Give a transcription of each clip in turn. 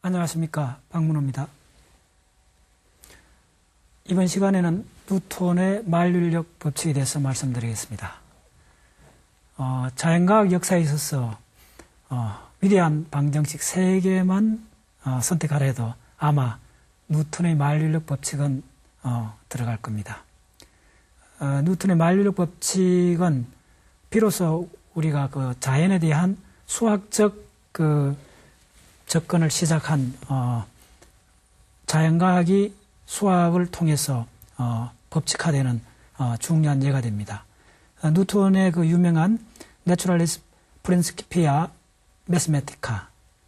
안녕하십니까, 박문호입니다. 이번 시간에는 뉴턴의 만류인력 법칙에 대해서 말씀드리겠습니다. 자연과학 역사에 있어서 위대한 방정식 3개만 선택하라 해도 아마 뉴턴의 만류인력 법칙은 들어갈 겁니다. 뉴턴의 만류인력 법칙은 비로소 우리가 그 자연에 대한 수학적 접근을 시작한 자연과학이 수학을 통해서 법칙화되는 중요한 예가 됩니다. 뉴턴의 그 유명한 Naturalis Principia Mathematica,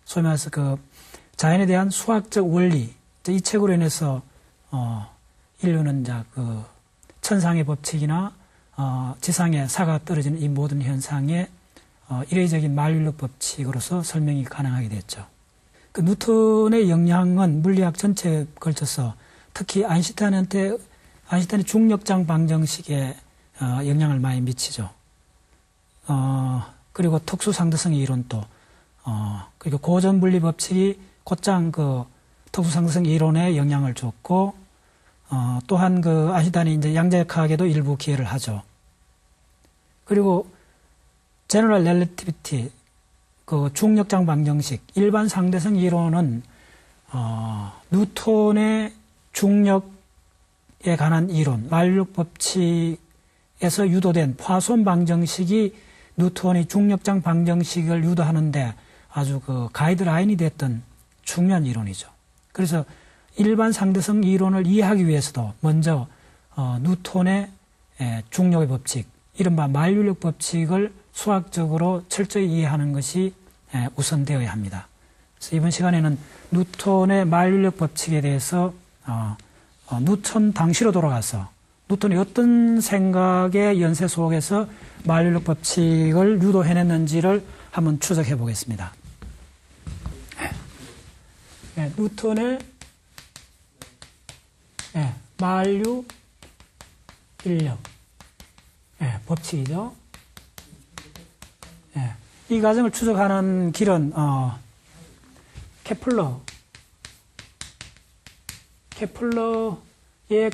소위 말해서 그 자연에 대한 수학적 원리, 이 책으로 인해서 인류는 이제 그 천상의 법칙이나 지상에 사가 떨어지는 이 모든 현상의 이례적인 만류인력 법칙으로서 설명이 가능하게 됐죠. 그 뉴턴의 영향은 물리학 전체에 걸쳐서 특히 아인슈타인의 중력장 방정식에 영향을 많이 미치죠. 그리고 특수상대성의 이론도, 그리고 고전 물리 법칙이 곧장 그 특수상대성 이론에 영향을 줬고, 또한 그 아인슈타인이 이제 양자역학에도 일부 기여를 하죠. 그리고 제너럴 렐러티비티, 그 중력장 방정식, 일반 상대성 이론은 뉴턴의 중력에 관한 이론, 만류인력 법칙에서 유도된 포아손 방정식이 뉴턴의 중력장 방정식을 유도하는데 아주 그 가이드라인이 됐던 중요한 이론이죠. 그래서 일반 상대성 이론을 이해하기 위해서도 먼저 뉴턴의 중력의 법칙, 이른바 만류인력 법칙을 수학적으로 철저히 이해하는 것이 우선되어야 합니다. 그래서 이번 시간에는 뉴턴의 만류인력 법칙에 대해서 뉴턴 당시로 돌아가서 뉴턴이 어떤 생각의 연세 속에서 만류인력 법칙을 유도해냈는지를 한번 추적해 보겠습니다. 뉴턴의 만류인력 법칙이죠. 이 과정을 추적하는 길은 케플러의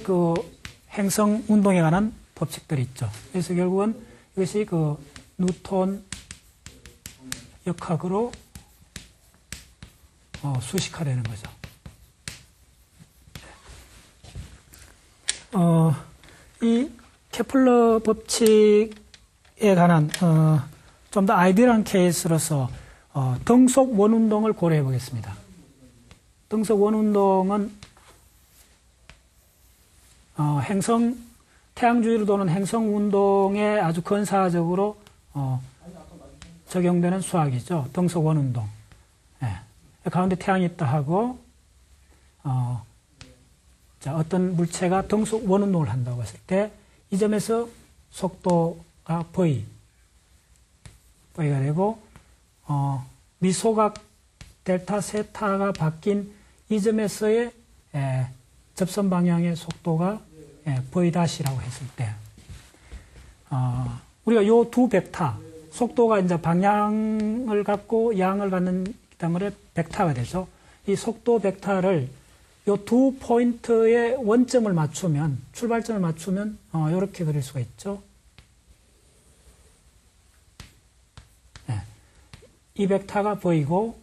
그 행성 운동에 관한 법칙들이 있죠. 그래서 결국은 이것이 그 뉴턴 역학으로 수식화되는 거죠. 이 케플러 법칙에 관한 좀 더 아이디어한 케이스로서 등속 원운동을 고려해 보겠습니다. 등속 원운동은 태양 주위로 도는 행성 운동에 아주 근사적으로 적용되는 수학이죠. 등속 원운동. 가운데 태양이 있다 하고 어떤 물체가 등속 원운동을 한다고 했을 때 이 점에서 속도가 V가 되고 미소각 델타 세타가 바뀐 이 점에서의 접선 방향의 속도가 V-라고 했을 때 우리가 요 두 벡터 속도가 이제 방향을 갖고 양을 갖는 때문에 벡터가 되죠. 이 속도 벡터를 요 두 포인트의 원점을 맞추면, 출발점을 맞추면 이렇게 그릴 수가 있죠. 이 벡터가 V고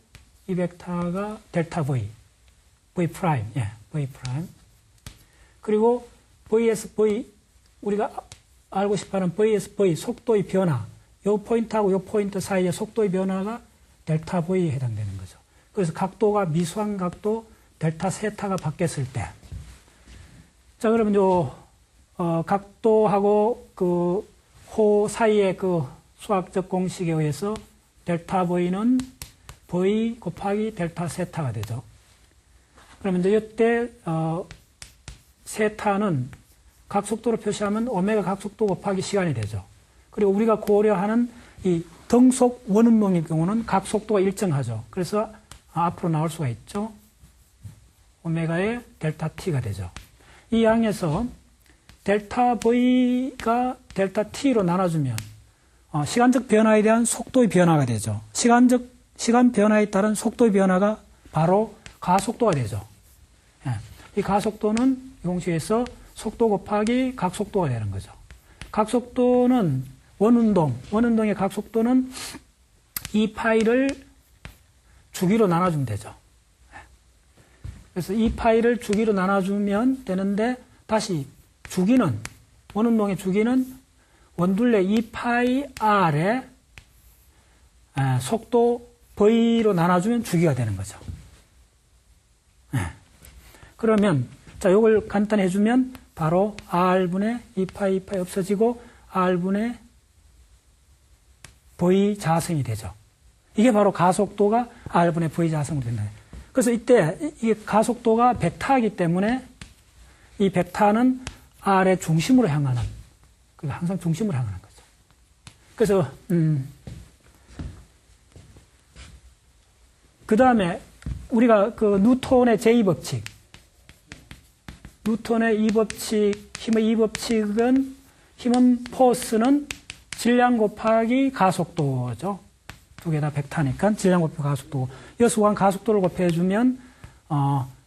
이 벡터가 델타 V, V 프라임, V 프라임. 그리고 VS V, 우리가 알고 싶어하는 VS V 속도의 변화, 요 포인트하고 요 포인트 사이의 속도의 변화가 델타 V에 해당되는 거죠. 그래서 각도가 미수한 각도 델타 세타가 바뀌었을 때, 자 그러면 요 각도하고 그 호 사이의 그 수학적 공식에 의해서 델타 V는 V 곱하기 델타 세타가 되죠. 그러면 이제 이때 세타는 각속도로 표시하면 오메가 각속도 곱하기 시간이 되죠. 그리고 우리가 고려하는 이 등속 원운동의 경우는 각속도가 일정하죠. 그래서 앞으로 나올 수가 있죠. 오메가의 델타 T가 되죠. 이 양에서 델타 V가 델타 T로 나눠주면 시간적 변화에 대한 속도의 변화가 되죠. 시간 변화에 따른 속도의 변화가 바로 가속도가 되죠. 예. 이 가속도는 이 공식에서 속도 곱하기 각속도가 되는 거죠. 각속도는 원운동의 각속도는 이 파이를 주기로 나눠주면 되죠. 그래서 이 파이를 주기로 나눠주면 되는데, 다시 원운동의 주기는 원둘레 2파이 R에 속도 V로 나눠주면 주기가 되는 거죠. 그러면, 자, 요걸 간단히 해주면 바로 R분의 2파이 없어지고 R분의 V 자승이 되죠. 이게 바로 가속도가 R분의 V 자승으로 된다. 그래서 이때 이 가속도가 벡터이기 때문에 이 벡터는 R의 중심으로 향하는, 항상 중심으로 향하는 거죠. 그래서 그 다음에 우리가 그 뉴턴의 제2법칙, 뉴턴의 힘의 2법칙은 힘은 포스는 질량 곱하기 가속도죠. 두 개 다 벡터니까 질량 곱하기 가속도. 여기서 구한 가속도를 곱해주면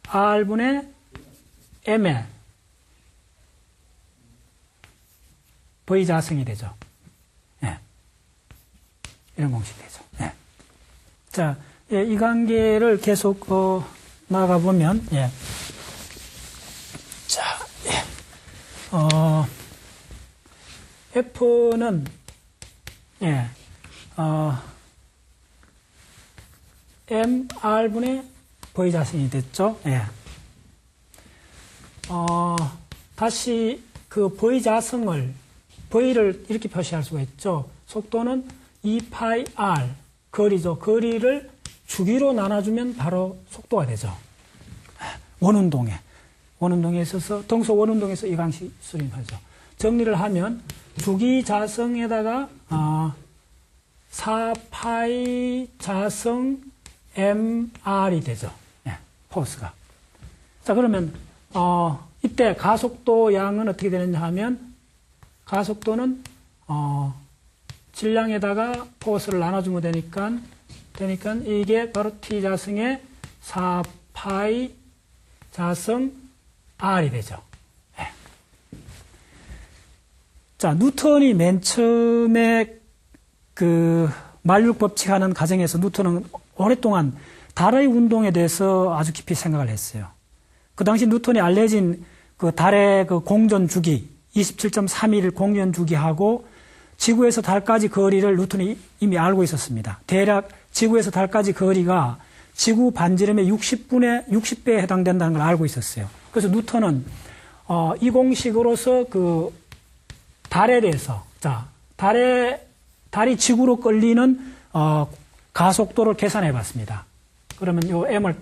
R분의 M의 V 자승이 되죠. 예. 이런 공식이 되죠. 예. 자, 예, 이 관계를 계속 나가 보면, 예. 자, 예. F는 예, MR분의 V 자승이 됐죠. 예. 다시 그 V 자승을 V를 이렇게 표시할 수가 있죠. 속도는 2파이 R, 거리죠. 거리를 주기로 나눠주면 바로 속도가 되죠. 원운동에 있어서, 등소 원운동에서 이 방식 수립하죠. 정리를 하면, 주기 자승에다가, 4파이 자승 MR이 되죠. 예, 포스가. 자, 그러면, 이때 가속도 양은 어떻게 되느냐 하면, 가속도는 질량에다가 포스를 나눠주면 되니까 이게 바로 T 자승의 4파이 자승 R이 되죠. 네. 자, 뉴턴이 맨 처음에 그 만륙 법칙하는 과정에서 뉴턴은 오랫동안 달의 운동에 대해서 아주 깊이 생각을 했어요. 그 당시 뉴턴이 알려진 그 달의 그 공전 주기 27.31 공전 주기하고 지구에서 달까지 거리를 뉴턴이 이미 알고 있었습니다. 대략 지구에서 달까지 거리가 지구 반지름의 60배에 해당된다는 걸 알고 있었어요. 그래서 뉴턴은 이 공식으로서 그 달에 대해서, 자, 달이 지구로 끌리는 가속도를 계산해 봤습니다. 그러면 요 M을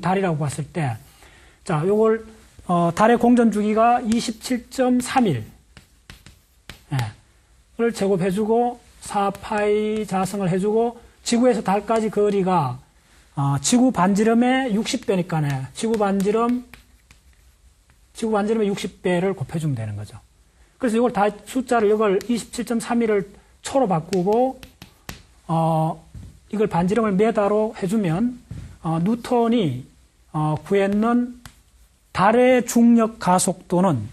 달이라고 봤을 때, 자, 요걸 달의 공전 주기가 27.31. 를 제곱해주고 4파이 자승을 해주고 지구에서 달까지 거리가 지구 반지름의 60배니까네. 지구 반지름의 60배를 곱해주면 되는 거죠. 그래서 이걸 다 숫자를 이걸 27.31을 초로 바꾸고 이걸 반지름을 메다로 해주면 뉴턴이 구했는 달의 중력 가속도는,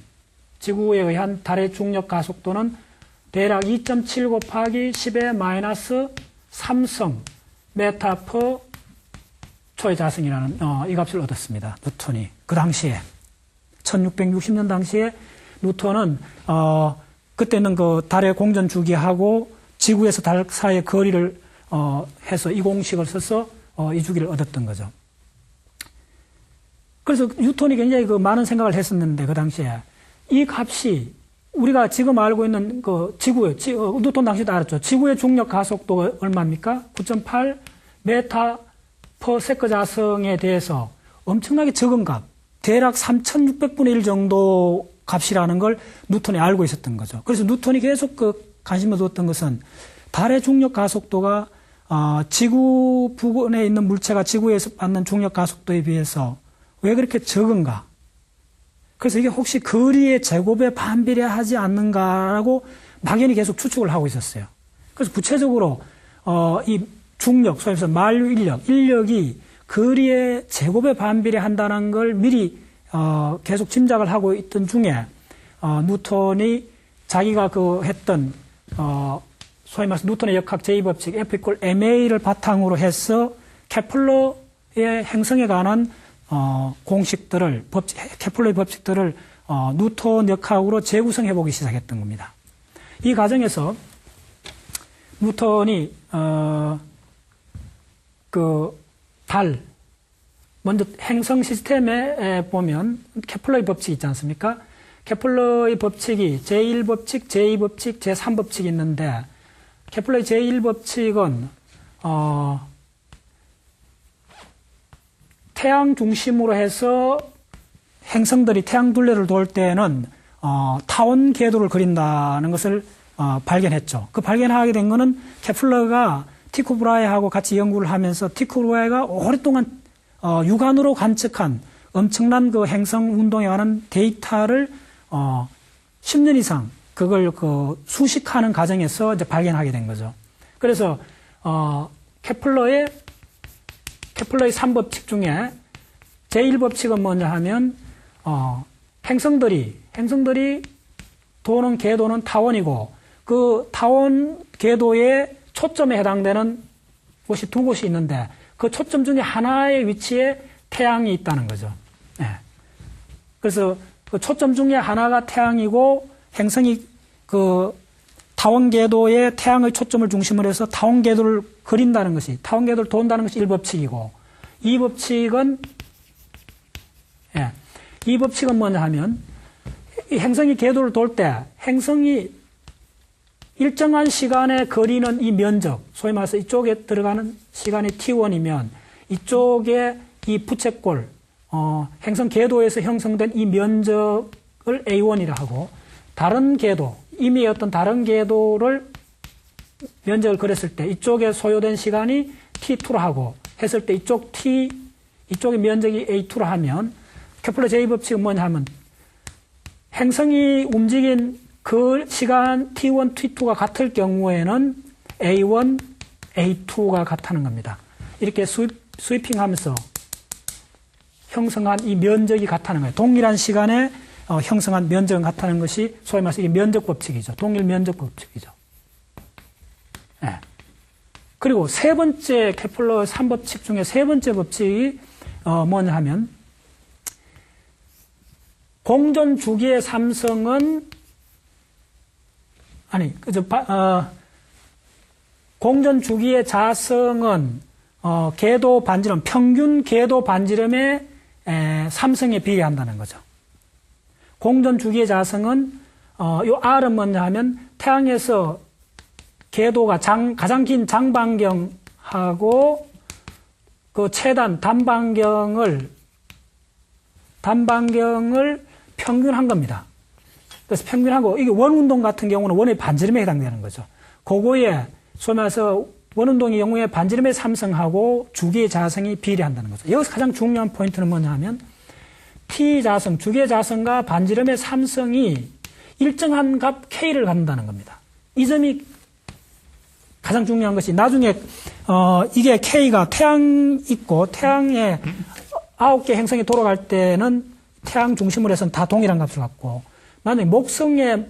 지구에 의한 달의 중력 가속도는 대략 2.7 곱하기 10의 마이너스 3성 메타 퍼 초의 자승이라는 이 값을 얻었습니다. 뉴턴이 그 당시에 1660년 당시에 뉴턴은 그때는 그 달의 공전 주기하고 지구에서 달 사이의 거리를 해서 이 공식을 써서 이 주기를 얻었던 거죠. 그래서 뉴턴이 굉장히 그 많은 생각을 했었는데 그 당시에 이 값이 우리가 지금 알고 있는 그 뉴턴 당시도 알았죠. 지구의 중력 가속도가 얼마입니까? 9.8 메타 퍼 세컨 자승에 대해서 엄청나게 적은 값, 대략 3600분의 1 정도 값이라는 걸 뉴턴이 알고 있었던 거죠. 그래서 뉴턴이 계속 그 관심을 두었던 것은 달의 중력 가속도가 지구 부근에 있는 물체가 지구에서 받는 중력 가속도에 비해서 왜 그렇게 적은가? 그래서 이게 혹시 거리의 제곱에 반비례하지 않는가라고 막연히 계속 추측을 하고 있었어요. 그래서 구체적으로 이 중력, 소위 말해서 만류 인력이 거리의 제곱에 반비례한다는 걸 미리 계속 짐작을 하고 있던 중에 뉴턴이 자기가 했던 소위 말해서 뉴턴의 역학 제2법칙 F=ma를 바탕으로 해서 케플러의 행성에 관한 공식들을 케플러의 법칙들을 뉴턴 역학으로 재구성해 보기 시작했던 겁니다. 이 과정에서 뉴턴이 먼저 행성 시스템에 보면 케플러의 법칙이 있지 않습니까? 케플러의 법칙이 제1법칙, 제2법칙, 제3법칙이 있는데 케플러의 제1법칙은 태양 중심으로 해서 행성들이 태양 둘레를 돌 때는 타원 궤도를 그린다는 것을 발견했죠. 그 발견하게 된 것은 케플러가 티코 브라헤하고 같이 연구를 하면서 티코 브라헤가 오랫동안 육안으로 관측한 엄청난 그 행성 운동에 관한 데이터를 10년 이상 그걸 수식하는 과정에서 이제 발견하게 된 거죠. 그래서 케플러의 3법칙 중에 제1법칙은 뭐냐 하면 행성들이 도는 궤도는 타원이고 그 타원 궤도의 초점에 해당되는 곳이 두 곳이 있는데 그 초점 중에 하나의 위치에 태양이 있다는 거죠. 네. 그래서 그 초점 중에 하나가 태양이고 행성이 그 타원 궤도에 태양의 초점을 중심으로 해서 타원 궤도를 그린다는 것이 타원 궤도를 돈다는 것이 1법칙이고 2법칙은 이 법칙은 뭐냐 하면 이 행성이 궤도를 돌 때 행성이 일정한 시간에 거리는 이 면적, 소위 말해서 이쪽에 들어가는 시간이 T1이면 이쪽에 이 부채꼴, 행성 궤도에서 형성된 이 면적을 A1이라 하고 다른 궤도, 이미 어떤 다른 궤도를 면적을 그렸을 때 이쪽에 소요된 시간이 T2로 하고 했을 때 이쪽의 면적이 A2로 하면 케플러 제2법칙은 뭐냐 하면 행성이 움직인 그 시간 T1, T2가 같을 경우에는 A1, A2가 같다는 겁니다. 이렇게 스위핑하면서 형성한 이 면적이 같다는 거예요. 동일한 시간에 형성한 면적은 같다는 것이 소위 말해서 이게 면적 법칙이죠. 동일 면적 법칙이죠. 네. 그리고 세 번째 케플러 3법칙 중에 세 번째 법칙이 뭐냐 하면 공전 주기의 삼성은 공전 주기의 자성은 궤도 반지름, 평균 궤도 반지름의 삼성에 비례한다는 거죠. 공전 주기의 자성은 요 R은 뭐냐 하면 태양에서 궤도가 가장 긴 장반경하고 그 최단 단반경을 평균한 겁니다. 그래서 평균하고 이게 원운동 같은 경우는 원의 반지름에 해당되는 거죠. 그거에 소위 말해서 원운동의 경우에 반지름의 삼성하고 주기의 자성이 비례한다는 거죠. 여기서 가장 중요한 포인트는 뭐냐 하면 T 자성, 주기의 자성과 반지름의 삼성이 일정한 값 K를 갖는다는 겁니다. 이 점이 가장 중요한 것이 나중에 이게 K가 태양 있고 태양에 9개 행성이 돌아갈 때는 태양 중심으로 해서는 다 동일한 값을 갖고 만약에 목성에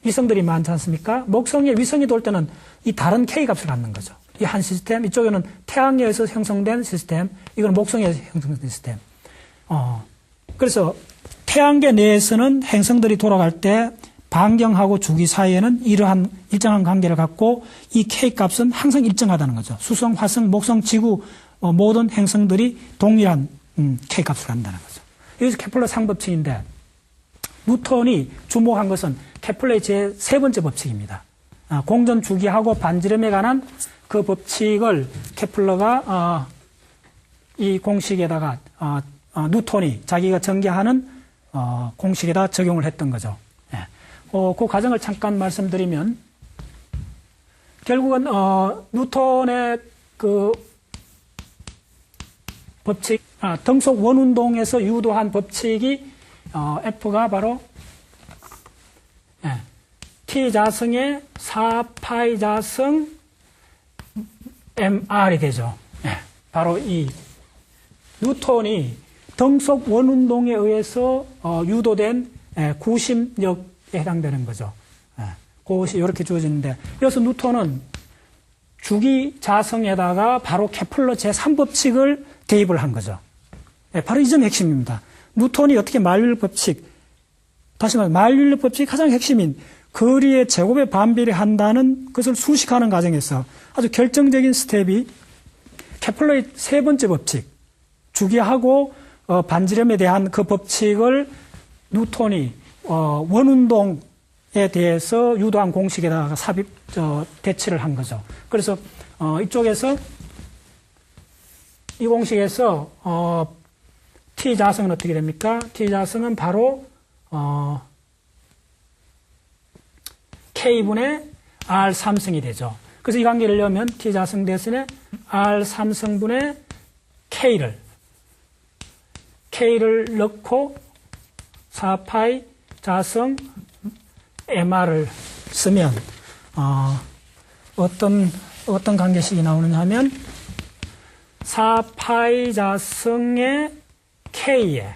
위성들이 많지 않습니까? 목성에 위성이 돌 때는 이 다른 K 값을 갖는 거죠. 이 한 시스템, 이쪽에는 태양에 의해서 형성된 시스템, 이거는 목성에 의해서 형성된 시스템. 그래서 태양계 내에서는 행성들이 돌아갈 때 반경하고 주기 사이에는 이러한 일정한 관계를 갖고 이 K 값은 항상 일정하다는 거죠. 수성, 화성, 목성, 지구 모든 행성들이 동일한 K 값을 갖는다는 거죠. 여기서 케플러 상법칙인데 뉴턴이 주목한 것은 케플러의 제 세 번째 법칙입니다. 공전 주기하고 반지름에 관한 그 법칙을 케플러가 이 공식에다가 뉴턴이 자기가 전개하는 공식에다 적용을 했던 거죠. 그 과정을 잠깐 말씀드리면 결국은 뉴턴의 그 법칙, 등속 원운동에서 유도한 법칙이 F가 바로 T 자성의 4파이 자성 MR이 되죠. 바로 이 뉴턴이 등속 원운동에 의해서 유도된 구심력에 해당되는 거죠. 그것이 이렇게 주어지는데, 여기서 뉴턴은 주기 자성에다가 바로 케플러 제3법칙을 대입을 한 거죠. 바로 이 점이 핵심입니다. 뉴턴이 어떻게 만율 법칙, 다시 말해 만율 법칙 가장 핵심인 거리의 제곱에 반비례한다는 것을 수식하는 과정에서 아주 결정적인 스텝이 케플러의 세 번째 법칙, 주기하고 반지름에 대한 그 법칙을 뉴턴이 원운동에 대해서 유도한 공식에다가 대치를 한 거죠. 그래서 이쪽에서 이 공식에서 T 자성은 어떻게 됩니까? T 자성은 바로 K분의 R 3승이 되죠. 그래서 이 관계를 넣으면 T 자성 대신에 R 3승분의 K를 넣고 4파이 자성 MR을 쓰면 어떤 관계식이 나오느냐 하면 4파이 자성의 K에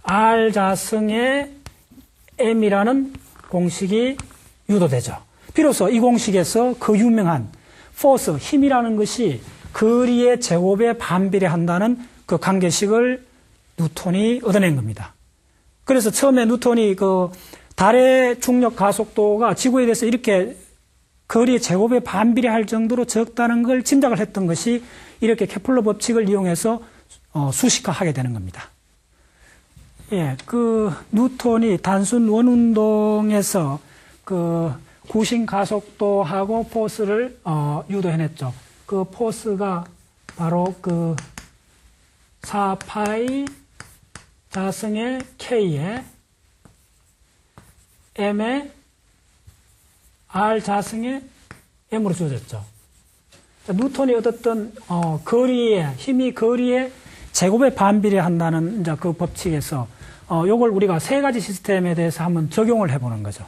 R 자성의 M이라는 공식이 유도되죠. 비로소 이 공식에서 그 유명한 포스, 힘이라는 것이 거리의 제곱에 반비례한다는 그 관계식을 뉴턴이 얻어낸 겁니다. 그래서 처음에 뉴턴이 그 달의 중력 가속도가 지구에 대해서 이렇게 거리의 제곱에 반비례할 정도로 적다는 걸 짐작을 했던 것이 이렇게 케플러 법칙을 이용해서 수식화하게 되는 겁니다. 예, 그 뉴턴이 단순 원운동에서 그 구심 가속도하고 포스를 유도해냈죠. 그 포스가 바로 그 4파이 자성의 K에 M의 R 자성의 M으로 주어졌죠. 뉴턴이 얻었던 힘이 거리의 제곱에 반비례한다는 이제 그 법칙에서 요걸 우리가 세 가지 시스템에 대해서 한번 적용을 해보는 거죠.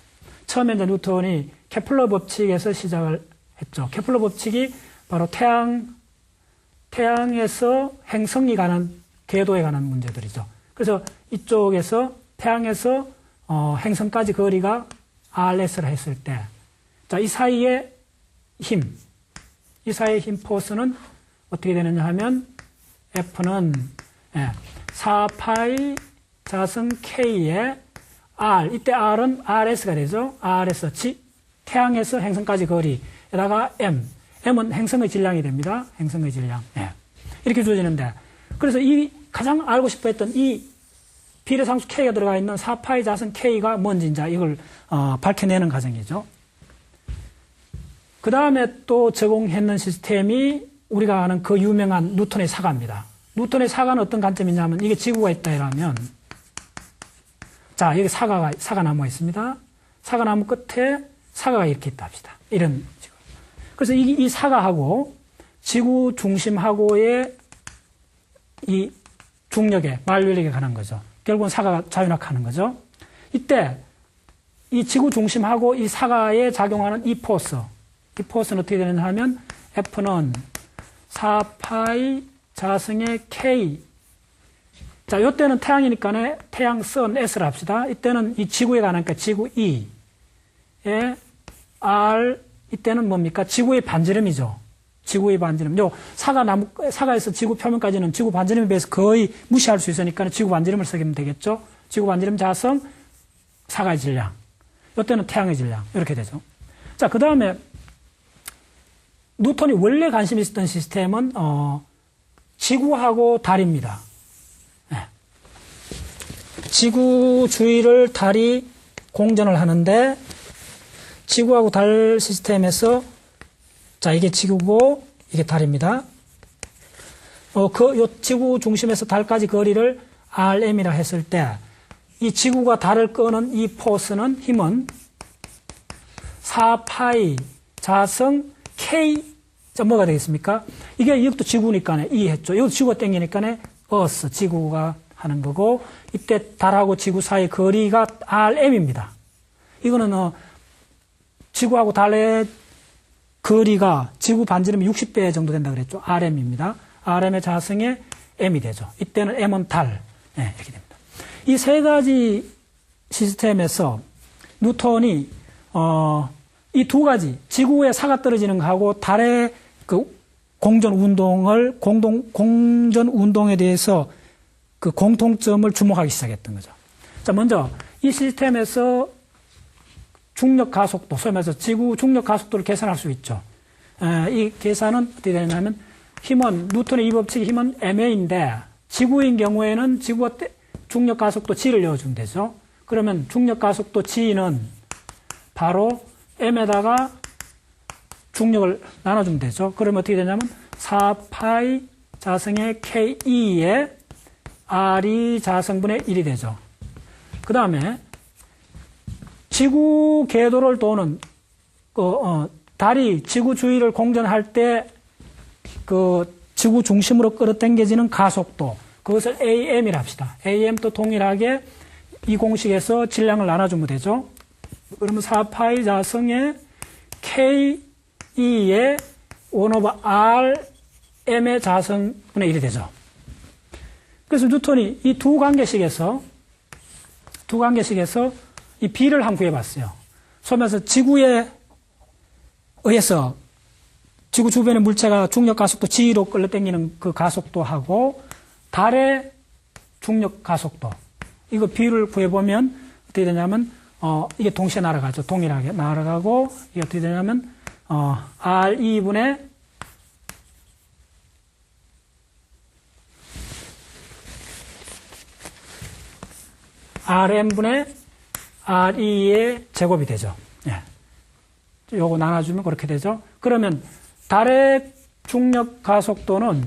처음에 이제 뉴턴이 케플러 법칙에서 시작을 했죠. 케플러 법칙이 바로 태양에서 행성이 가는 궤도에 관한 문제들이죠. 그래서 이쪽에서 태양에서 행성까지 거리가 RS를 했을 때, 자, 이 사이의 힘 포스는 어떻게 되느냐 하면 F는 4파이 자성 K에 R, 이때 R은 RS가 되죠. RS, 태양에서 행성까지 거리에다가 M은 행성의 질량이 됩니다. 행성의 질량. 이렇게 주어지는데, 그래서 이 가장 알고 싶어 했던 이 비례상수 K가 들어가 있는 4파이 자성 K가 뭔지 이제 이걸 밝혀내는 과정이죠. 그 다음에 또 적용했는 시스템이 우리가 아는 그 유명한 뉴턴의 사가입니다. 뉴턴의 사가는 어떤 관점이냐면, 이게 지구가 있다 이러면, 자, 여기 사과나무가 있습니다. 사과나무 끝에 사과가 이렇게 있다 합시다. 이런 식으로. 그래서 이 사과하고 지구 중심하고의 이 중력에, 만류력에 관한 거죠. 결국은 사과가 자유낙하는 거죠. 이때 이 지구 중심하고 이 사과에 작용하는 이 포스는 어떻게 되느냐 하면 F는 4파이 자성의 K. 자, 이때는 태양이니까 태양 선 S를 합시다. 이때는 이 지구에 관하니까 지구 E에 R, 이때는 뭡니까? 지구의 반지름이죠. 지구의 반지름. 사과에서 지구 표면까지는 지구 반지름에 비해서 거의 무시할 수 있으니까 지구 반지름을 쓰면 되겠죠. 지구 반지름 자성, 사과의 질량. 이때는 태양의 질량. 이렇게 되죠. 자, 그 다음에 뉴턴이 원래 관심이 있었던 시스템은 지구하고 달입니다. 지구 주위를 달이 공전을 하는데, 지구하고 달 시스템에서, 자, 이게 지구고 이게 달입니다. 요 지구 중심에서 달까지 거리를 RM이라 했을 때, 이 지구가 달을 끄는 이 포스는, 힘은 4파이 자성 K. 자, 뭐가 되겠습니까? 이것도 지구니까 E 했죠. 이것도 지구가 땡기니까 Earth, 지구가 하는 거고, 이때 달하고 지구 사이 거리가 RM입니다. 이거는 지구하고 달의 거리가 지구 반지름이 60배 정도 된다 그랬죠. RM입니다. RM의 자성에 M이 되죠. 이때는 M은 달. 네, 이렇게 됩니다. 이 세 가지 시스템에서 뉴턴이 이 두 가지 지구에 사가 떨어지는 거하고 달의 그 공전 운동에 대해서 그 공통점을 주목하기 시작했던 거죠. 자, 먼저 이 시스템에서 중력 가속도, 소위 말해서 지구 중력 가속도를 계산할 수 있죠. 이 계산은 어떻게 되냐면 힘은 뉴턴의 이 법칙의 힘은 ma인데 지구인 경우에는 지구가 중력 가속도 g를 넣어주면 되죠. 그러면 중력 가속도 g는 바로 m에다가 중력을 나눠주면 되죠. 그러면 어떻게 되냐면 4파이 자성의 Ke에 R이 자성분의 1이 되죠. 그 다음에 지구 궤도를 도는 달이 지구 주위를 공전할 때 그 지구 중심으로 끌어당겨지는 가속도, 그것을 AM이라 합시다. AM도 동일하게 이 공식에서 질량을 나눠주면 되죠. 그러면 4파이 자성의 Ke의 1/Rm의 자성분의 1이 되죠. 그래서 뉴턴이 이 두 관계식에서 이 B를 한번 구해봤어요. 소위 말해서 지구에 의해서 지구 주변의 물체가 중력 가속도 G로 끌어당기는 그 가속도하고 달의 중력 가속도, 이거 B를 구해보면 어떻게 되냐면 이게 동시에 날아가죠. 동일하게 날아가고 이게 어떻게 되냐면 R2분의 RM분의 RE의 제곱이 되죠. 예. 요거 나눠주면 그렇게 되죠. 그러면 달의 중력 가속도는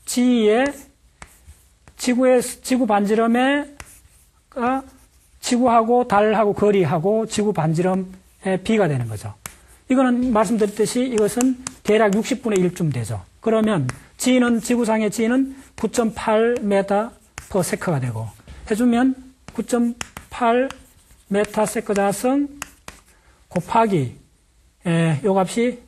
G의 지구 반지름에 지구하고 달하고 거리하고 지구 반지름의 B가 되는 거죠. 이거는 말씀드렸듯이 이것은 대략 60분의 1쯤 되죠. 그러면 지구상의 G는 9.8m/s가 되고 해주면 9.8m/s 자승 곱하기 요 값이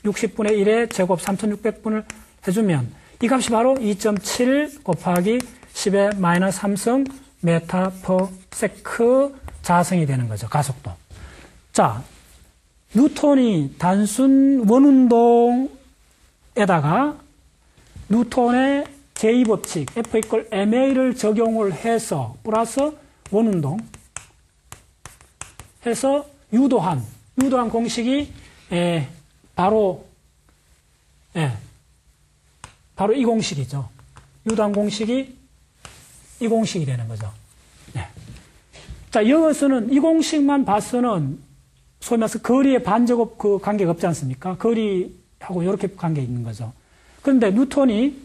60분의 1의 제곱 3600분을 해주면 이 값이 바로 2.7 곱하기 10의 마이너스 3승 m/s 자승이 되는 거죠. 가속도. 자, 뉴턴이 단순 원운동에다가 뉴턴의 제2법칙 F = ma를 적용을 해서 플러스 원운동 해서 유도한 공식이 바로 이 공식이죠. 유도한 공식이 이 공식이 되는 거죠. 네. 자, 여기서는 이 공식만 봐서는 소위 말해서 거리의 반제곱 그 관계가 없지 않습니까? 거리하고 이렇게 관계 있는 거죠. 그런데 뉴턴이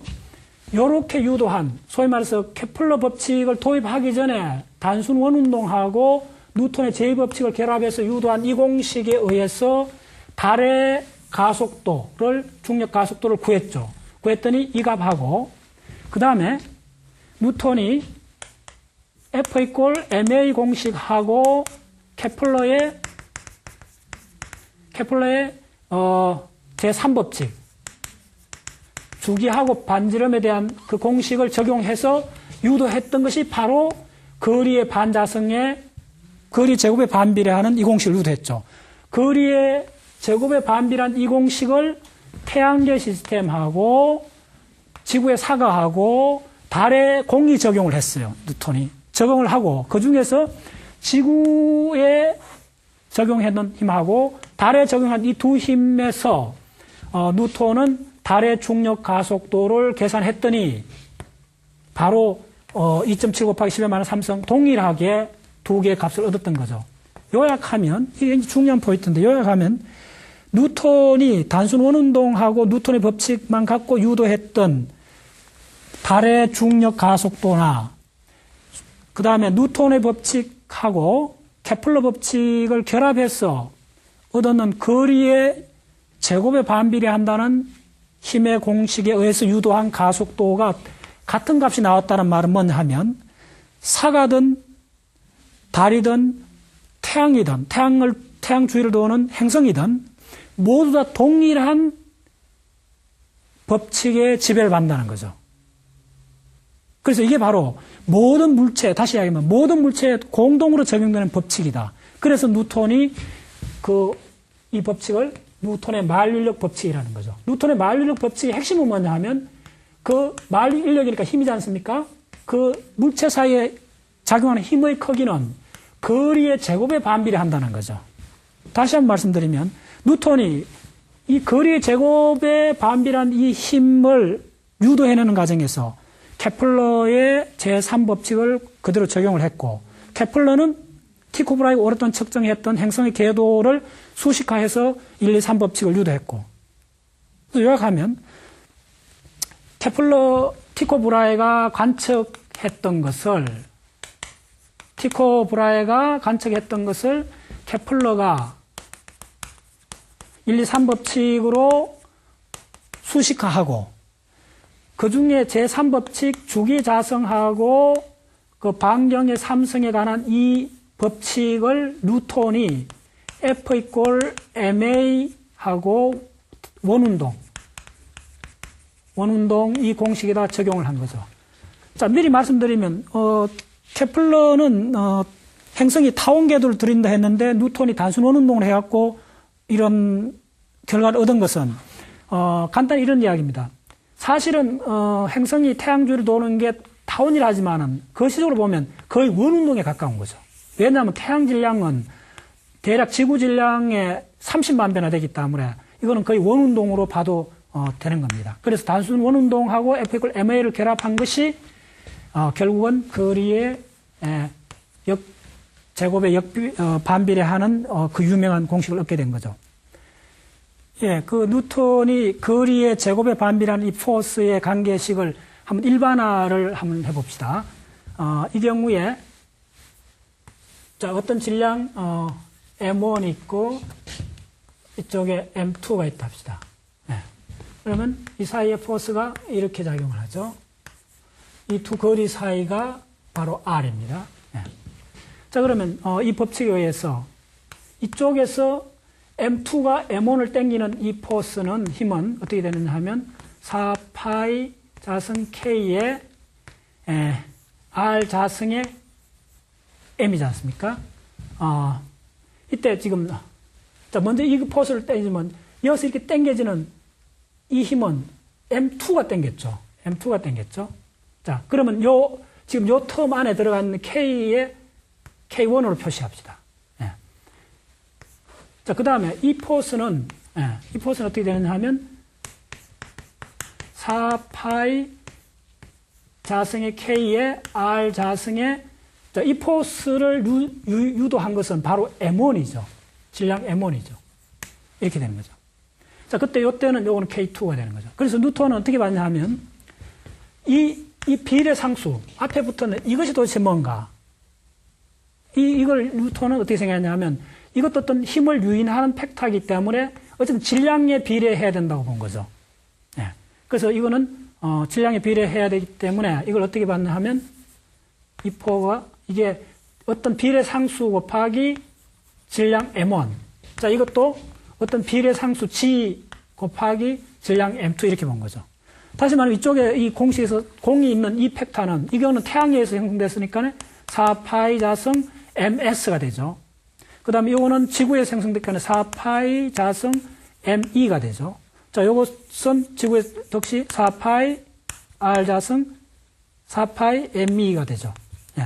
이렇게 유도한, 소위 말해서 케플러 법칙을 도입하기 전에 단순 원운동하고 뉴턴의 제2법칙을 결합해서 유도한 이 공식에 의해서 달의 가속도를, 중력 가속도를 구했죠. 구했더니 이 값하고, 그 다음에 뉴턴이 F = ma 공식하고 케플러의 제3법칙, 주기하고 반지름에 대한 그 공식을 적용해서 유도했던 것이 바로 거리의 반자성의 거리 제곱에 반비례하는 이 공식을 유도했죠. 거리의 제곱에 반비례한 이 공식을 태양계 시스템하고 지구의 사가하고 달에 공이 적용을 했어요. 뉴턴이 적용을 하고 그 중에서 지구에 적용했던 힘하고 달에 적용한 이 두 힘에서 뉴턴은 달의 중력 가속도를 계산했더니 바로 2.7 곱하기 10의 마이너스 3승 동일하게 두 개의 값을 얻었던 거죠. 요약하면, 이게 중요한 포인트인데, 요약하면 뉴턴이 단순 원운동하고 뉴턴의 법칙만 갖고 유도했던 달의 중력 가속도나 그 다음에 뉴턴의 법칙하고 케플러 법칙을 결합해서 얻었는 거리의 제곱에 반비례한다는 힘의 공식에 의해서 유도한 가속도가 같은 값이 나왔다는 말은 뭐냐 하면 사가든 달이든 태양이든 태양 주위를 도는 행성이든 모두 다 동일한 법칙에 지배를 받는다는 거죠. 그래서 이게 바로 모든 물체, 다시 이야기하면 모든 물체에 공동으로 적용되는 법칙이다. 그래서 뉴턴이 이 법칙을 뉴턴의 만류인력 법칙이라는 거죠. 뉴턴의 만류인력 법칙의 핵심은 뭐냐 하면 그 만류인력이니까 힘이지 않습니까? 그 물체 사이에 작용하는 힘의 크기는 거리의 제곱에 반비례한다는 거죠. 다시 한번 말씀드리면 뉴턴이 이 거리의 제곱에 반비례한 이 힘을 유도해내는 과정에서 케플러의 제3법칙을 그대로 적용을 했고, 케플러는 티코 브라이가 오랫동안 측정했던 행성의 궤도를 수식화해서 1, 2, 3법칙을 유도했고, 요약하면 티코 브라이가 관측했던 것을 케플러가 1, 2, 3법칙으로 수식화하고, 그 중에 제3법칙 주기자성하고 그 반경의 삼성에 관한 이 법칙을 뉴턴이 F equal ma 하고 원운동 이 공식에다 적용을 한 거죠. 자, 미리 말씀드리면 케플러는 행성이 타원 궤도를 들인다 했는데 뉴턴이 단순 원운동을 해갖고 이런 결과를 얻은 것은 간단히 이런 이야기입니다. 사실은 행성이 태양주를 도는 게 타원이라 하지만은 거시적으로 보면 거의 원운동에 가까운 거죠. 왜냐하면 태양 질량은 대략 지구 질량의 30만 배나 되기 때문에 이거는 거의 원운동으로 봐도 되는 겁니다. 그래서 단순 원운동하고 F equal ma를 결합한 것이 결국은 거리의 제곱에 반비례하는 그 유명한 공식을 얻게 된 거죠. 예, 그 뉴턴이 거리의 제곱에 반비례하는 이 포스의 관계식을 한번 일반화를 한번 해봅시다. 이 경우에 자, 어떤 질량 M1이 있고 이쪽에 M2가 있다 합시다. 예. 그러면 이 사이의 포스가 이렇게 작용을 하죠. 이 두 거리 사이가 바로 R입니다. 예. 자, 그러면 이 법칙에 의해서 이쪽에서 M2가 M1을 당기는 이 포스는 힘은 어떻게 되느냐 하면 4파이 자승 K의 R 자승의 M이지 않습니까? 이때 지금 자, 먼저 이 포스를 당기면 여기서 이렇게 당겨지는 이 힘은 M2가 당겼죠. M2가 당겼죠. 자, 그러면 지금 요 텀 안에 들어간 K의 K1으로 표시합시다. 예. 자, 그 다음에 이 포스는 어떻게 되느냐 하면 4파이 자승의 K의 R 자승의 자, 이 포스를 유도한 것은 바로 M1이죠. 질량 M1이죠. 이렇게 되는 거죠. 자, 그때 요때는 요거는 K2가 되는 거죠. 그래서 뉴턴은 어떻게 봤냐 하면 이 비례 상수 앞에 붙은 이것이 도대체 뭔가 이걸 뉴턴은 어떻게 생각했냐 하면 이것도 어떤 힘을 유인하는 팩터이기 때문에 어쨌든 질량에 비례해야 된다고 본 거죠. 예. 그래서 이거는 질량에 비례해야 되기 때문에 이걸 어떻게 봤냐 하면 이 포가 이게 어떤 비례 상수 곱하기 질량 M1. 자, 이것도 어떤 비례 상수 G 곱하기 질량 M2 이렇게 본 거죠. 다시 말하면 이쪽에 이 공식에서 공이 있는 이 팩터는 이거는 태양계에서 형성됐으니까 4파이 자승 MS가 되죠. 그 다음에 이거는 지구에서 형성됐으니까 4파이 자승 ME가 되죠. 자, 요것은 지구에서 역시 4파이 R 자승 4파이 ME가 되죠. 예.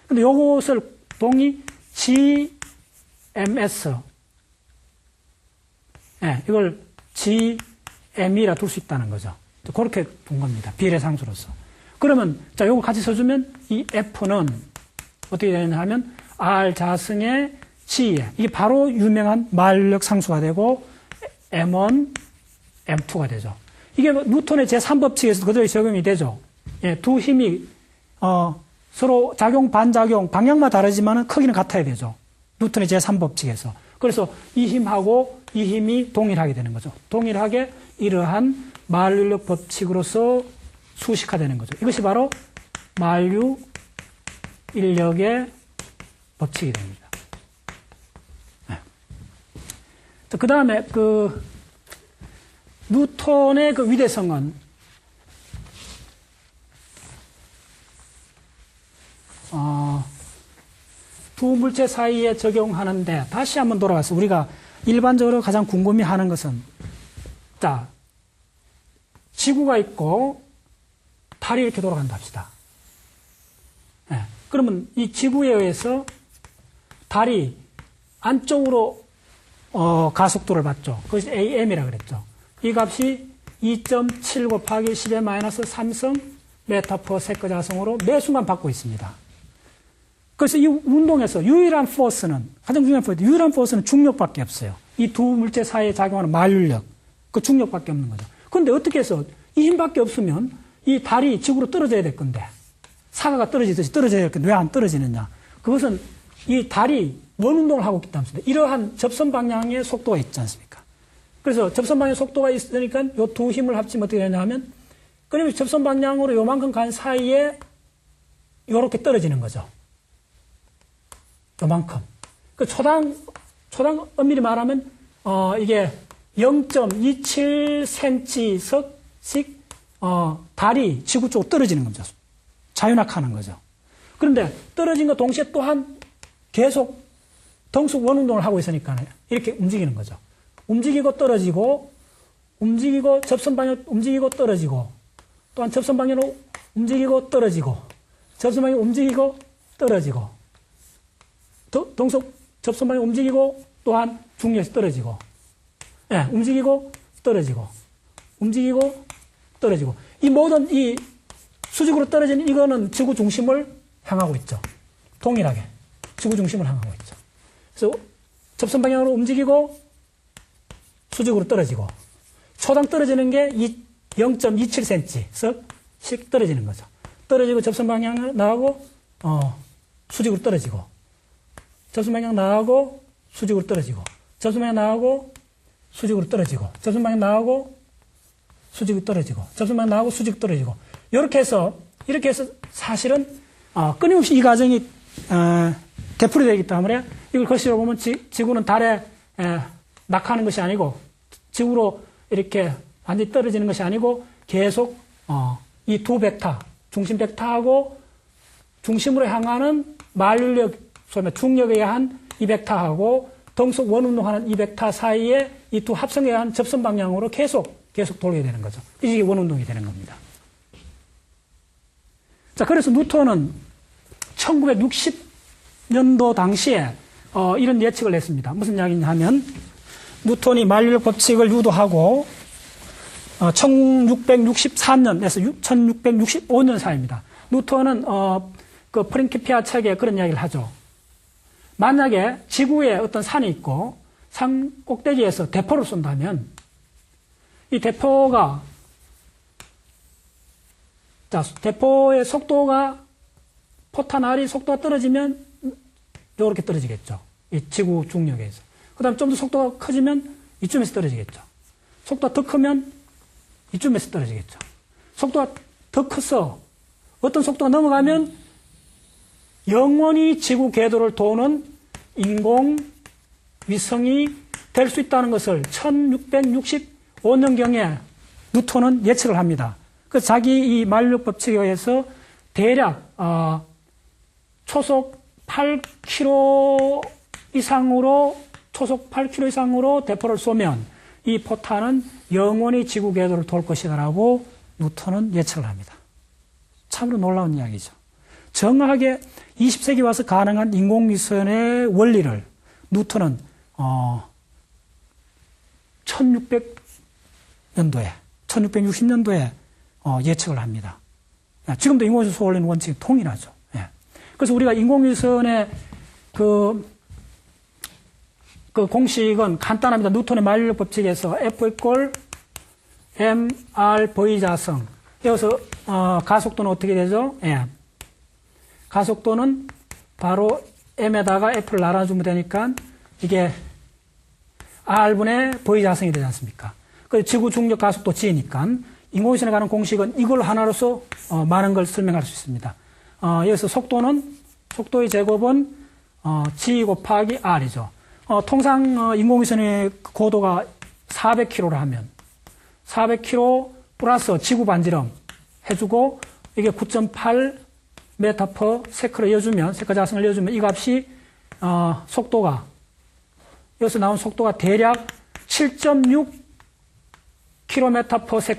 근데 요것을 동이 GMS 예, 이걸 GM이라 둘 수 있다는 거죠. 그렇게 본 겁니다. 비례상수로서. 그러면, 자, 요거 같이 써주면 이 F는 어떻게 되느냐 하면 R 자승의 G에, 이게 바로 유명한 만류인력 상수가 되고 M1, M2가 되죠. 이게 뉴턴의 제3법칙에서 그대로 적용이 되죠. 예, 두 힘이, 서로 작용, 반작용, 방향만 다르지만 크기는 같아야 되죠. 뉴턴의 제3법칙에서. 그래서 이 힘하고 이 힘이 동일하게 되는 거죠. 동일하게 이러한 만류인력 법칙으로서 수식화되는 거죠. 이것이 바로 만류인력의 법칙이 됩니다. 네. 그 다음에 뉴턴의 그 위대성은 물체 사이에 적용하는데 다시 한번 돌아가서 우리가 일반적으로 가장 궁금해하는 것은 자, 지구가 있고 달이 이렇게 돌아간다 합시다. 네. 그러면 이 지구에 의해서 달이 안쪽으로 가속도를 받죠. 그것이 AM이라 그랬죠. 이 값이 2.7 곱하기 10의 마이너스 3성 메타 퍼 세컨 자성으로 매 순간 받고 있습니다. 그래서 이 운동에서 유일한 포스는, 가장 중요한 포스, 유일한 포스는 중력밖에 없어요. 이 두 물체 사이에 작용하는 만류력, 그 중력밖에 없는 거죠. 그런데 어떻게 해서 이 힘밖에 없으면 이 달이 지구로 떨어져야 될 건데, 사과가 떨어지듯이 떨어져야 될 건데 왜 안 떨어지느냐? 그것은 이 달이 원운동을 하고 있기 때문에 이러한 접선 방향의 속도가 있지 않습니까? 그래서 접선 방향 속도가 있으니까 이 두 힘을 합치면 어떻게 되냐면, 그러면 접선 방향으로 요만큼 간 사이에 요렇게 떨어지는 거죠. 요만큼. 그 초당 엄밀히 말하면, 이게 0.27cm씩, 달이 지구 쪽으로 떨어지는 거죠. 자윤학하는 거죠. 그런데 떨어진 것 동시에 또한 계속 등속 원운동을 하고 있으니까 이렇게 움직이는 거죠. 움직이고 떨어지고, 움직이고 접선 방향 움직이고 떨어지고, 또한 접선 방향으로 움직이고 떨어지고, 접선 방향 움직이고 떨어지고, 등속 접선 방향 움직이고 또한 중력에서 떨어지고, 예, 움직이고 떨어지고, 움직이고 떨어지고, 이 모든 이 수직으로 떨어지는 이거는 지구 중심을 향하고 있죠. 동일하게 지구 중심을 향하고 있죠. 그래서 접선 방향으로 움직이고 수직으로 떨어지고, 초당 떨어지는 게 0.27cm씩 떨어지는 거죠. 떨어지고 접선 방향으로 나가고 수직으로 떨어지고, 접선 방향 나가고 수직으로 떨어지고, 접선 방향 나가고 수직으로 떨어지고, 접선 방향 나가고 수직으로 떨어지고, 접선 방향 나가고 수직으로 떨어지고, 이렇게 해서 사실은 끊임없이 이 과정이 되풀이 되기 때문에 이걸 거실로 보면 지구는 달에 낙하하는 것이 아니고, 지구로 이렇게 완전히 떨어지는 것이 아니고, 계속 이 두 벡터, 중심 벡터하고 중심으로 향하는 만류력, 소위 말해 중력에 의한 이 벡터하고 등속 원운동하는 이 벡터 사이에 이 두 합성에 의한 접선 방향으로 계속 돌게 되는 거죠. 이게 원운동이 되는 겁니다. 자, 그래서 뉴턴은 1960년도 당시에 이런 예측을 냈습니다. 무슨 이야기냐 하면, 뉴턴이 만류력 법칙을 유도하고 1663년에서 1665년 사이입니다. 뉴턴은 그 프린키피아 책에 그런 이야기를 하죠. 만약에 지구에 어떤 산이 있고 산 꼭대기에서 대포를 쏜다면, 이 대포가, 자, 대포의 속도가, 포탄 R이 속도가 떨어지면 이렇게 떨어지겠죠. 이 지구 중력에서. 그 다음에 좀 더 속도가 커지면 이쯤에서 떨어지겠죠. 속도가 더 크면 이쯤에서 떨어지겠죠. 속도가 더 커서 어떤 속도가 넘어가면 영원히 지구 궤도를 도는 인공 위성이 될 수 있다는 것을 1665년경에 뉴턴은 예측을 합니다. 그래서 자기 이 만류력 법칙에 의해서 대략 초속 8km 이상으로 대포를 쏘면 이 포탄은 영원히 지구 궤도를 돌 것이다라고 뉴턴은 예측을 합니다. 참으로 놀라운 이야기죠. 정확하게 20세기 와서 가능한 인공위성의 원리를 뉴턴은 1660년도에 예측을 합니다. 지금도 인공위성 쏘올리는 원칙이 통일하죠. 예. 그래서 우리가 인공위성의 그 공식은 간단합니다. 뉴턴의 만류력 법칙에서 F equal mr v 자성. 여기서 가속도는 어떻게 되죠? 예. 가속도는 바로 m에다가 f를 나눠주면 되니까 이게 r분의 v 자성이 되지 않습니까? 그 지구 중력 가속도 g니까 인공위성에 가는 공식은 이걸 하나로서 많은 걸 설명할 수 있습니다. 여기서 속도의 제곱은 g 곱하기 r이죠. 통상 인공위성의 고도가 400km로 하면 400km 플러스 지구 반지름 해주고 이게 9.8 메타 퍼 세컨을 이어주면, 세컨 자성을 이어주면 이 값이 속도가, 여기서 나온 속도가 대략 7.6 km/s.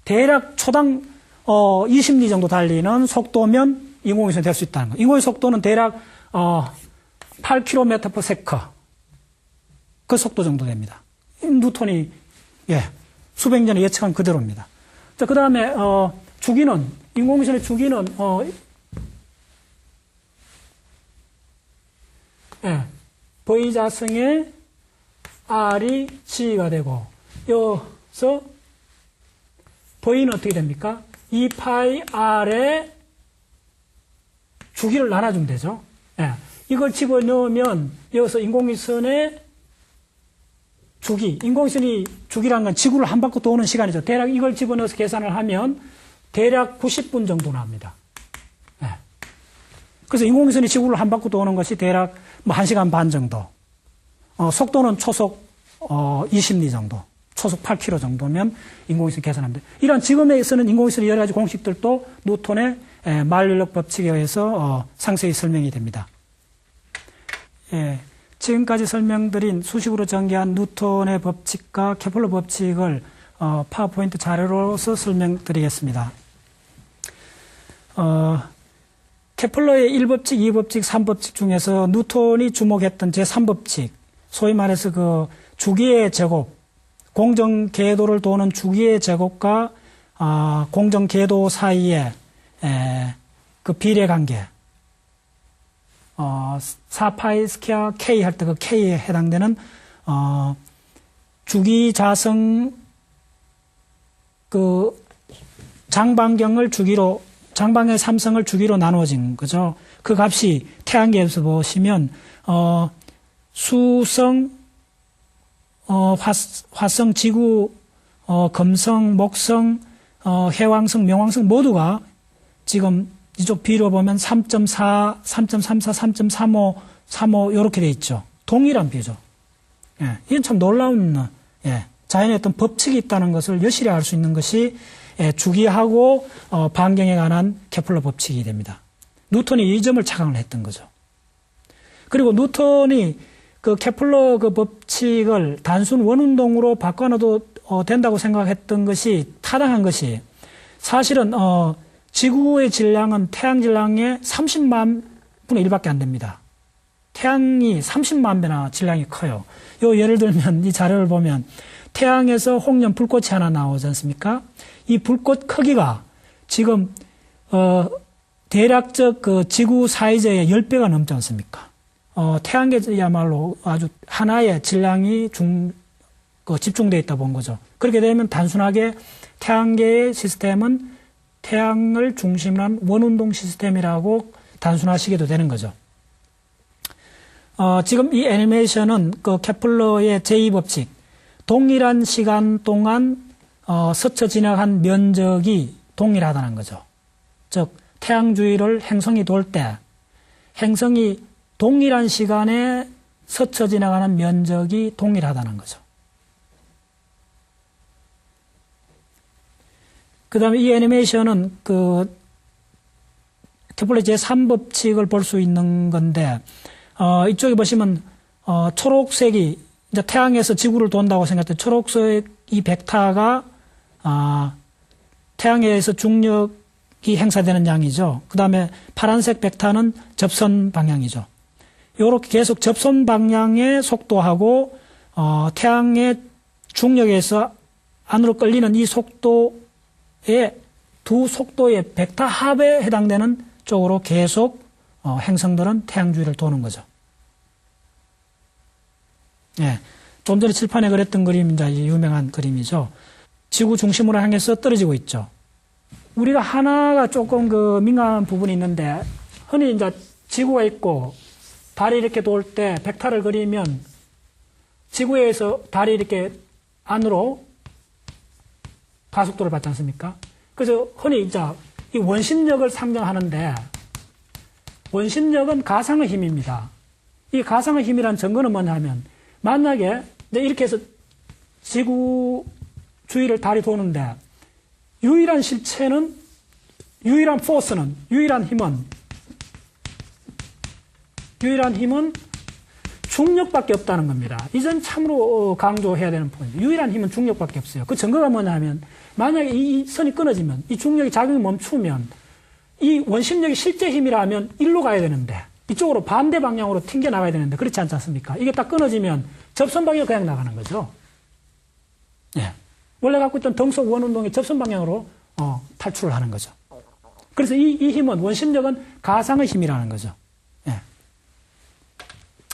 대략 초당 20리 정도 달리는 속도면 인공위성이 될 수 있다는 거예요. 인공위성 속도는 대략 8 km/s. 그 속도 정도 됩니다. 뉴턴이 수백 년에 예측한 그대로입니다. 자, 그 다음에 주기는, 인공위성의 주기는 V자승의 R이 G가 되고, 여기서 V는 어떻게 됩니까? 2πr의 주기를 나눠주면 되죠. 이걸 집어넣으면 여기서 인공위성의 주기, 인공위성이 주기라는 건 지구를 한 바퀴 도는 시간이죠. 대략 이걸 집어넣어서 계산을 하면 대략 90분 정도 나옵니다. 그래서 인공위성이 지구를 한 바퀴 도는 것이 대략 1시간 반 정도. 속도는 초속 20리 정도. 초속 8km 정도면 인공위성 계산합니다. 이런 지금에서는 인공위성의 여러 가지 공식들도 뉴턴의 만류력 법칙에 의해서 상세히 설명이 됩니다. 지금까지 설명드린 수식으로 전개한 뉴턴의 법칙과 케플러 법칙을 파워포인트 자료로서 설명드리겠습니다. 케플러의 1법칙, 2법칙, 3법칙 중에서 뉴턴이 주목했던 제3법칙, 소위 말해서 그 주기의 제곱, 공정 궤도를 도는 주기의 제곱과 공정 궤도 사이의 그 비례 관계, 4파이 스퀘어 K 할 때 그 K에 해당되는 주기 자성 그 장반경을 주기로, 장방의 삼성을 주기로 나누어진 거죠. 그 값이 태양계에서 보시면 수성, 화성, 지구, 금성, 목성, 해왕성, 명왕성 모두가 지금 이쪽 비로 보면 3.4, 3.34, 3.35, 35 이렇게 돼 있죠. 동일한 비죠. 이건 참 놀라운 자연의 어떤 법칙이 있다는 것을 여실히 알 수 있는 것이 주기하고 반경에 관한 케플러 법칙이 됩니다. 뉴턴이 이 점을 착안을 했던 거죠. 그리고 뉴턴이 그 케플러 그 법칙을 단순 원운동으로 바꿔놔도 된다고 생각했던 것이 타당한 것이, 사실은 지구의 질량은 태양 질량의 30만 분의 1밖에 안 됩니다. 태양이 30만 배나 질량이 커요. 예를 들면 이 자료를 보면 태양에서 홍련 불꽃이 하나 나오지 않습니까? 이 불꽃 크기가 지금 대략적 그 지구 사이즈의 10배가 넘지 않습니까? 태양계야말로 아주 하나의 질량이 집중되어 있다 본 거죠. 그렇게 되면 단순하게 태양계의 시스템은 태양을 중심으로 한 원운동 시스템이라고 단순화시켜도 되는 거죠. 지금 이 애니메이션은 그 케플러의 제2법칙, 동일한 시간 동안 스쳐 지나간 면적이 동일하다는 거죠. 즉 태양 주위를 행성이 돌 때 행성이 동일한 시간에 스쳐 지나가는 면적이 동일하다는 거죠. 그 다음에 이 애니메이션은 그 케플러 제3법칙을 볼 수 있는 건데, 이쪽에 보시면 초록색이 이제 태양에서 지구를 돈다고 생각할 때 초록색 이 벡터가 태양에 의해서 중력이 행사되는 양이죠. 그 다음에 파란색 벡터는 접선 방향이죠. 이렇게 계속 접선 방향의 속도하고 태양의 중력에 의해서 안으로 끌리는 이 속도의 두 속도의 벡터 합에 해당되는 쪽으로 계속 행성들은 태양 주위를 도는 거죠. 좀 전에 칠판에 그렸던 그림, 이제 유명한 그림이죠. 지구 중심으로 향해서 떨어지고 있죠. 우리가 하나가 조금 그 민감한 부분이 있는데, 흔히 이제 지구가 있고 달이 이렇게 돌 때 벡터를 그리면 지구에서 달이 이렇게 안으로 가속도를 받지 않습니까? 그래서 흔히 이제 이 원심력을 상정하는데, 원심력은 가상의 힘입니다. 이 가상의 힘이라는 증거는 뭐냐면, 만약에 이렇게 해서 지구 주위를 달이 도는데 유일한 실체는, 유일한 포스는, 유일한 힘은 유일한 힘은 중력밖에 없다는 겁니다. 이전 참으로 강조해야 되는 포인트. 유일한 힘은 중력밖에 없어요. 그 증거가 뭐냐면 만약에 이 선이 끊어지면 이 중력이 작용이 멈추면 이 원심력이 실제 힘이라면 일로 가야 되는데 이쪽으로 반대 방향으로 튕겨 나가야 되는데 그렇지 않지 않습니까? 이게 딱 끊어지면 접선 방향으로 그냥 나가는 거죠. 예. 원래 갖고 있던 등속 원운동의 접선 방향으로 탈출을 하는 거죠. 그래서 이 힘은 원심력은 가상의 힘이라는 거죠. 예.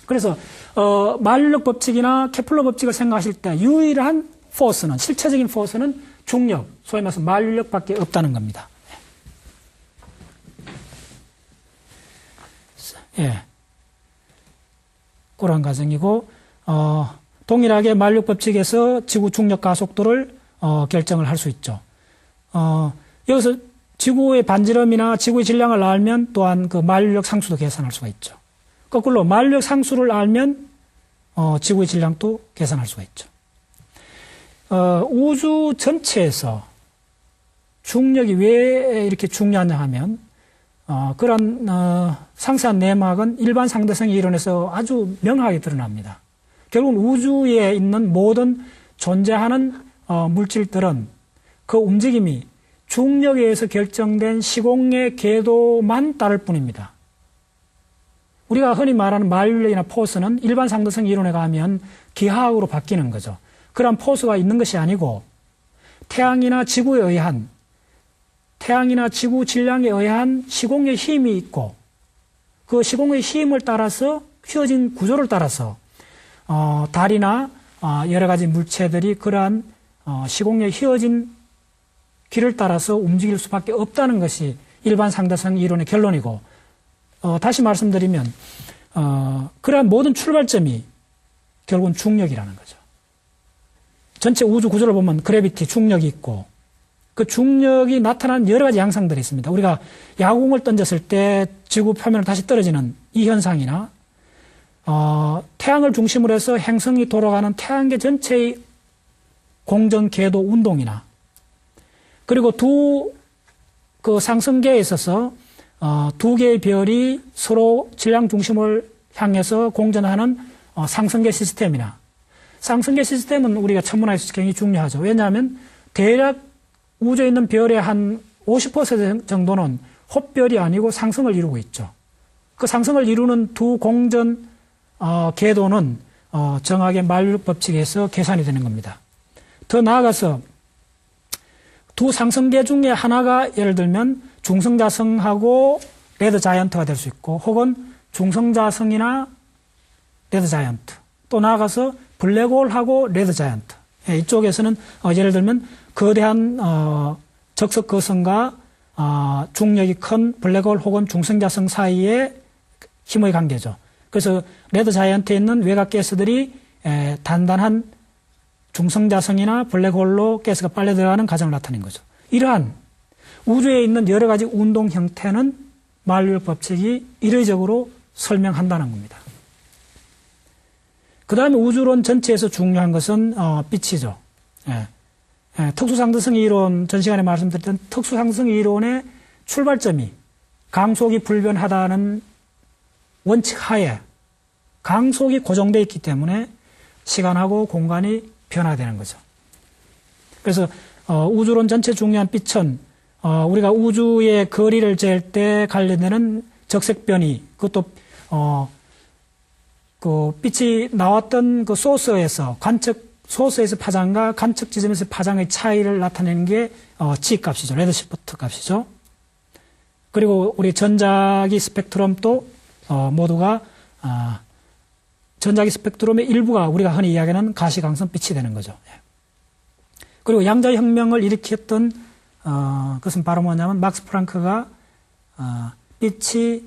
그래서 만류력 법칙이나 케플러 법칙을 생각하실 때 유일한 포스는 실체적인 포스는 중력, 소위 말해서 만류력밖에 없다는 겁니다. 예. 그런 과정이고 동일하게 만류력 법칙에서 지구 중력 가속도를 결정을 할 수 있죠. 여기서 지구의 반지름이나 지구의 질량을 알면 또한 그 만류력 상수도 계산할 수가 있죠. 거꾸로 만류력 상수를 알면 지구의 질량도 계산할 수가 있죠. 우주 전체에서 중력이 왜 이렇게 중요하냐 하면 그런 상세한 내막은 일반 상대성의 이론에서 아주 명확하게 드러납니다. 결국 우주에 있는 모든 존재하는 물질들은 그 움직임이 중력에 의해서 결정된 시공의 궤도만 따를 뿐입니다. 우리가 흔히 말하는 만류력이나 포스는 일반 상대성 이론에 가면 기하학으로 바뀌는 거죠. 그런 포스가 있는 것이 아니고 태양이나 지구에 의한 태양이나 지구 질량에 의한 시공의 힘이 있고 그 시공의 힘을 따라서 휘어진 구조를 따라서 달이나 여러 가지 물체들이 그러한 시공의 휘어진 길을 따라서 움직일 수밖에 없다는 것이 일반 상대성 이론의 결론이고 다시 말씀드리면 그러한 모든 출발점이 결국은 중력이라는 거죠. 전체 우주 구조를 보면 그래비티, 중력이 있고 그 중력이 나타나는 여러 가지 양상들이 있습니다. 우리가 야구공을 던졌을 때 지구 표면으로 다시 떨어지는 이 현상이나 태양을 중심으로 해서 행성이 돌아가는 태양계 전체의 공전 궤도 운동이나 그리고 두 그 상승계에 있어서 두 개의 별이 서로 질량 중심을 향해서 공전하는 상승계 시스템이나 상승계 시스템은 우리가 천문학에서 굉장히 중요하죠. 왜냐하면 대략 우주에 있는 별의 한 50% 정도는 헛별이 아니고 상승을 이루고 있죠. 그 상승을 이루는 두 공전 궤도는 정확하게 만류력 법칙에서 계산이 되는 겁니다. 더 나아가서 두 상승계 중에 하나가 예를 들면 중성자성하고 레드 자이언트가 될 수 있고 혹은 중성자성이나 레드 자이언트 또 나아가서 블랙홀하고 레드 자이언트 이쪽에서는 예를 들면 거대한 적석 거성과 중력이 큰 블랙홀 혹은 중성자성 사이의 힘의 관계죠. 그래서 레드 자이언트에 있는 외곽 가스들이 단단한 중성자성이나 블랙홀로 가스가 빨려 들어가는 과정을 나타낸 거죠. 이러한 우주에 있는 여러 가지 운동 형태는 만류력 법칙이 이례적으로 설명한다는 겁니다. 그 다음에 우주론 전체에서 중요한 것은 빛이죠. 특수상대성 이론, 전 시간에 말씀드렸던 특수상대성 이론의 출발점이 강속이 불변하다는 원칙 하에 강속이 고정되어 있기 때문에 시간하고 공간이 변화되는 거죠. 그래서 우주론 전체 중요한 빛은 우리가 우주의 거리를 잴 때 관련되는 적색변이 그것도 그 빛이 나왔던 그 소스에서 소스에서 파장과 관측 지점에서 파장의 차이를 나타내는 게 G 값이죠. 레드시프트 값이죠. 그리고 우리 전자기 스펙트럼도 모두가 전자기 스펙트럼의 일부가 우리가 흔히 이야기하는 가시광선 빛이 되는 거죠. 그리고 양자혁명을 일으켰던 그것은 바로 뭐냐면 막스 플랑크가 빛이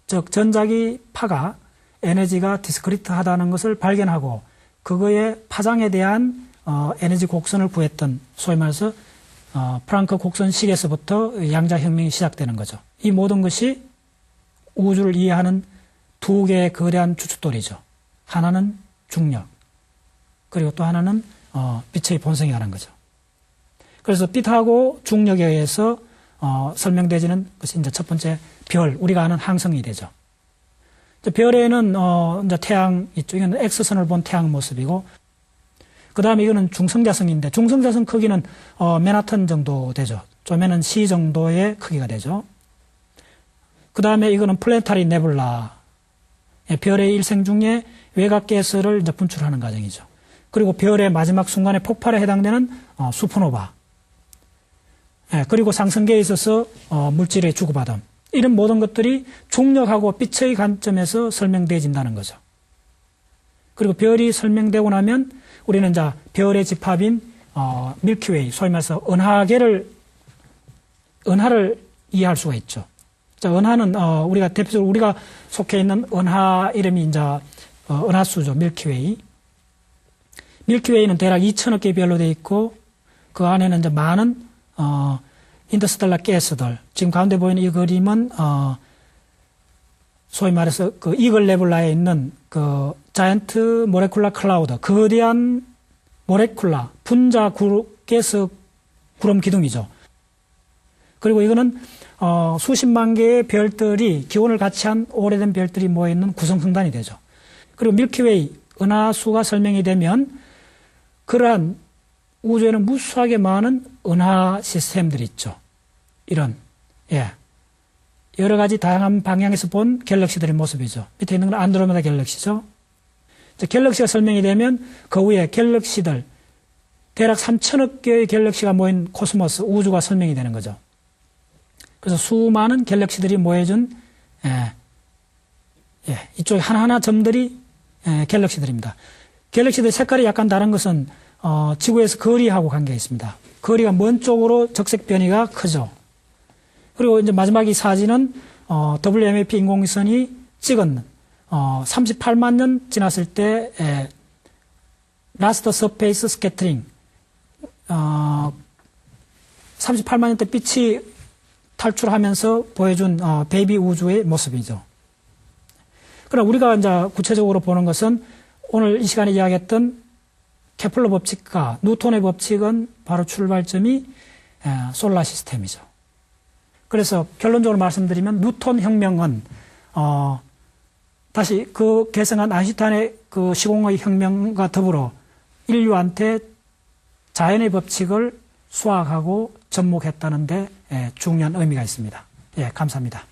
즉 전자기 파가 에너지가 디스크리트하다는 것을 발견하고 그거의 파장에 대한 에너지 곡선을 구했던 소위 말해서 플랑크 곡선식에서부터 양자혁명이 시작되는 거죠. 이 모든 것이 우주를 이해하는 두 개의 거대한 주춧돌이죠. 하나는 중력, 그리고 또 하나는 빛의 본성이라는 거죠. 그래서 빛하고 중력에 의해서 설명되지는 것이 이제 첫 번째 별, 우리가 아는 항성이 되죠. 별에는 이제 태양 이쪽에는 X선을 본 태양 모습이고, 그 다음에 이거는 중성자성인데, 중성자성 크기는 맨하튼 정도 되죠. 쪼매는 C 정도의 크기가 되죠. 그 다음에 이거는 플래네타리 네뷸라, 별의 일생 중에 외곽가스를 이제 분출하는 과정이죠. 그리고 별의 마지막 순간에 폭발에 해당되는 슈퍼노바, 그리고 상승계에 있어서 물질의 주고받음, 이런 모든 것들이 중력하고 빛의 관점에서 설명되어진다는 거죠. 그리고 별이 설명되고 나면 우리는 이제 별의 집합인 밀키웨이, 소위 말해서 은하를 이해할 수가 있죠. 자, 은하는 우리가 대표적으로 우리가 속해 있는 은하 이름이 이제 은하수죠. 밀키웨이. 밀키웨이는 대략 2천억 개의 별로 되어 있고, 그 안에는 이제 많은 인터스텔라 가스들, 지금 가운데 보이는 이 그림은 소위 말해서 그 이글 네뷸라에 있는 그 자이언트 모레쿨라 클라우드, 거대한 모레쿨라 분자 가스 구름 기둥이죠. 그리고 이거는 수십만 개의 별들이, 기원을 같이 한 오래된 별들이 모여있는 구성성단이 되죠. 그리고 밀키웨이, 은하수가 설명이 되면 그러한 우주에는 무수하게 많은 은하 시스템들이 있죠. 이런, 여러 가지 다양한 방향에서 본 갤럭시들의 모습이죠. 밑에 있는 건 안드로메다 갤럭시죠. 갤럭시가 설명이 되면 그 위에 갤럭시들, 대략 3천억 개의 갤럭시가 모인 코스모스, 우주가 설명이 되는 거죠. 그래서 수많은 갤럭시들이 모여준, 이쪽에 하나하나 점들이 갤럭시들입니다. 갤럭시들 색깔이 약간 다른 것은 지구에서 거리하고 관계가 있습니다. 거리가 먼 쪽으로 적색 변이가 크죠. 그리고 이제 마지막 이 사진은 WMAP 인공위성이 찍은 38만 년 지났을 때 라스트 서페이스 스캐터링, 38만 년 때 빛이 탈출하면서 보여준 베이비 우주의 모습이죠. 그러나 우리가 이제 구체적으로 보는 것은 오늘 이 시간에 이야기했던 케플러 법칙과 뉴턴의 법칙은 바로 출발점이 솔라 시스템이죠. 그래서 결론적으로 말씀드리면 뉴턴 혁명은 다시 그 계승한 아인슈타인의 그 시공의 혁명과 더불어 인류한테 자연의 법칙을 수학하고 접목했다는 데 중요한 의미가 있습니다. 감사합니다.